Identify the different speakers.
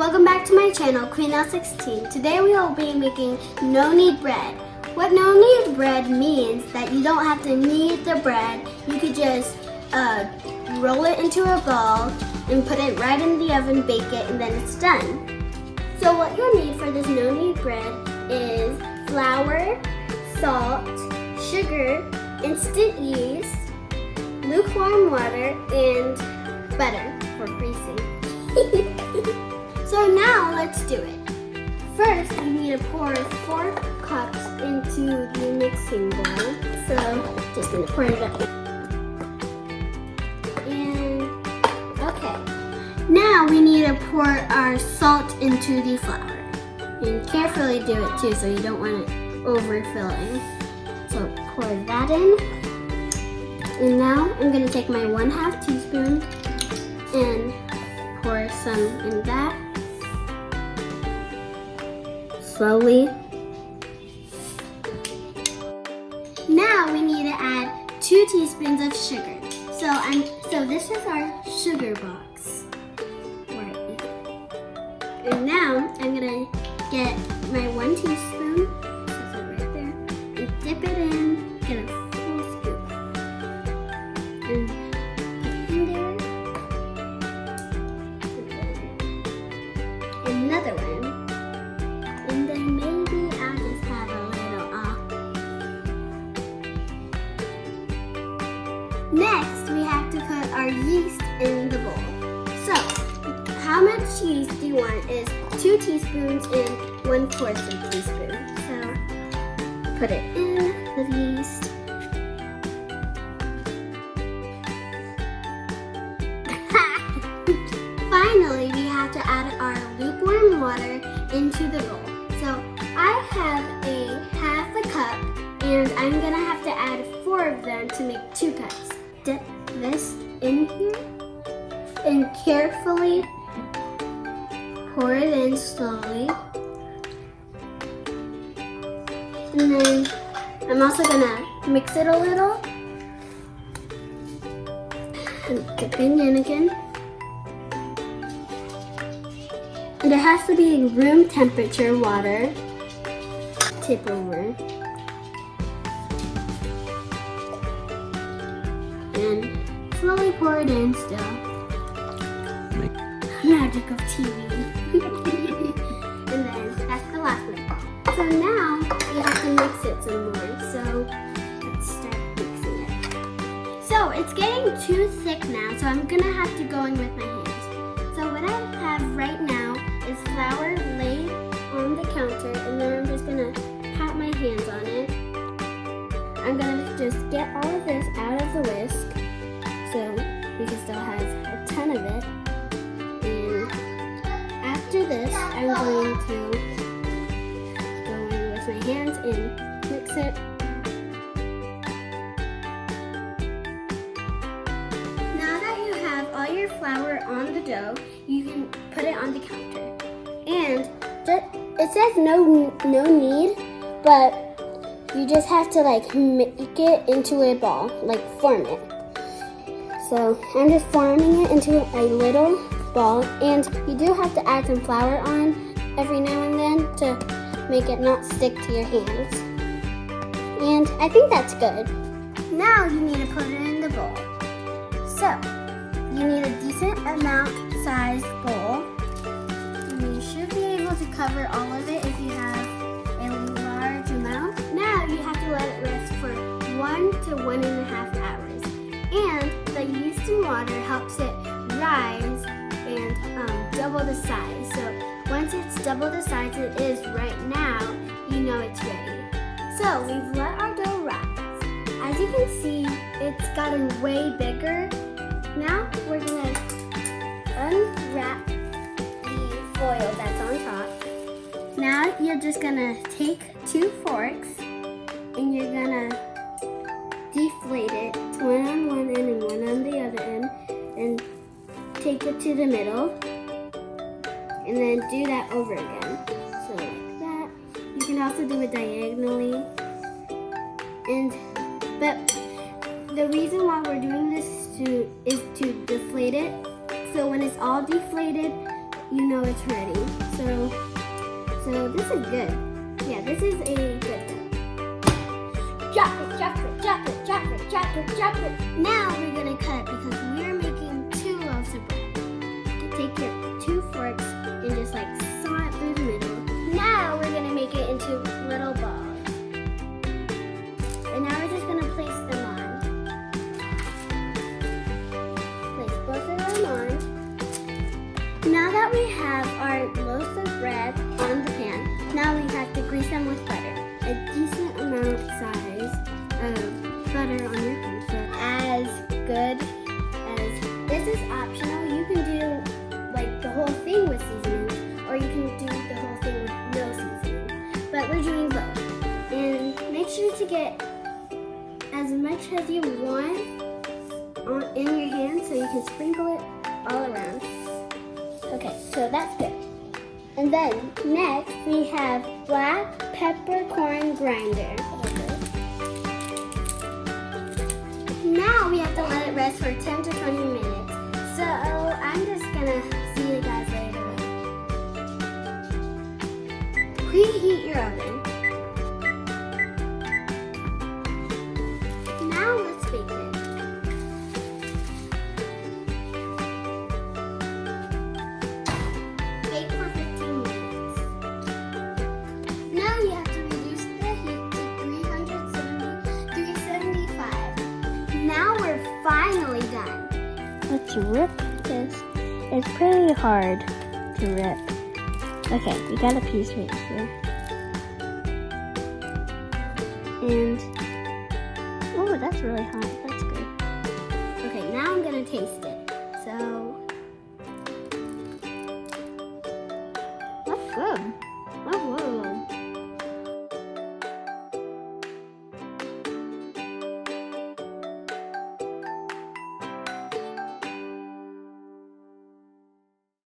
Speaker 1: Welcome back to my channel, Queen16. Today we will be making no-knead bread. What no-knead bread means that you don't have to knead the bread. You could just roll it into a ball and put it right in the oven, bake it, and then it's done. So what you'll need for this no-knead bread is flour, salt, sugar, instant yeast, lukewarm water, and butter for greasing. So now let's do it. First, you need to pour 4 cups into the mixing bowl. So just gonna pour it up. And okay. Now we need to pour our salt into the flour. And carefully do it too, so you don't want it overfilling. So pour that in. And now I'm gonna take my 1/2 teaspoon and pour some in that. Slowly. Now we need to add 2 teaspoons of sugar. So this is our sugar box. Right here. And now I'm gonna get my 1 teaspoon, this is right there, and dip it in, get a full scoop. And put in there. And then another one. And then maybe I'll just have a little off. Next, we have to put our yeast in the bowl. So, how much yeast do you want is 2 teaspoons and 1/4 teaspoon. So, put it in the yeast. Finally, we have to add our lukewarm water into the bowl. So I have a 1/2 cup, and I'm gonna have to add 4 of them to make 2 cups. Dip this in here and carefully pour it in slowly. And then I'm also gonna mix it a little and dip it in again. And it has to be room temperature water. Tip over. And slowly pour it in still. Magic of TV. And then that's the last one. So now you have to mix it some more. So let's start mixing it. So it's getting too thick now, so I'm gonna have to go in with my hands. So what I have right now is flour laid on the counter, and then I'm just gonna pat my hands on it. I'm gonna just get all of this out of the whisk, so we can still have a ton of it. And after this, I'm going to go in with my hands and mix it. Now that you have all your flour on the dough, you can put it on the counter. And it says no knead, but you just have to like make it into a ball, like form it. So I'm just forming it into a little ball, and you do have to add some flour on every now and then to make it not stick to your hands. And I think that's good. Now you need to put it in the bowl. So you need a decent amount sized bowl. You should be able to cover all of it if you have a large amount. Now you have to let it rest for 1 to 1.5 hours. And the yeast and water helps it rise and double the size. So once it's double the size it is right now, you know it's ready. So we've let our dough rise. As you can see, it's gotten way bigger. Now we're gonna unwrap foil that's on top. Now you're just gonna take 2 forks and you're gonna deflate it, one on one end and one on the other end, and take it to the middle, and then do that over again. So like that. You can also do it diagonally. But the reason why we're doing this is to deflate it. So when it's all deflated, you know it's ready. So this is good. Yeah, this is a good dough. Chocolate, chocolate, chocolate, chocolate, chocolate, chocolate. Now we're gonna cut because we're making 2 loaves of bread. Take your 2 forks and just like saw it through the middle. Now we're gonna make it into little balls. And now we're just gonna place them on. Place both of them on. Now that we have our loaves of bread on the pan, now we have to grease them with butter. A decent amount size of butter on your pan. So as good as, this is optional. You can do like the whole thing with seasoning, or you can do the whole thing with no seasoning. But we're doing both. And make sure to get as much as you want in your hand so you can sprinkle it all around. Okay, so that's good. And then next we have black peppercorn grinder. Now we have to let it rest for 10 to 20 minutes. So I'm just gonna see you guys later. Preheat your oven. Now let's bake it. Bake for 15 minutes. Now you have to reduce the heat to 375. Now we're finally done.
Speaker 2: Let's rip this. It's pretty hard to rip. Okay, we got a piece right here. And, oh, that's really hot. That's good.
Speaker 1: Okay, now I'm gonna taste it. So,
Speaker 2: That's good.
Speaker 1: oh whoa.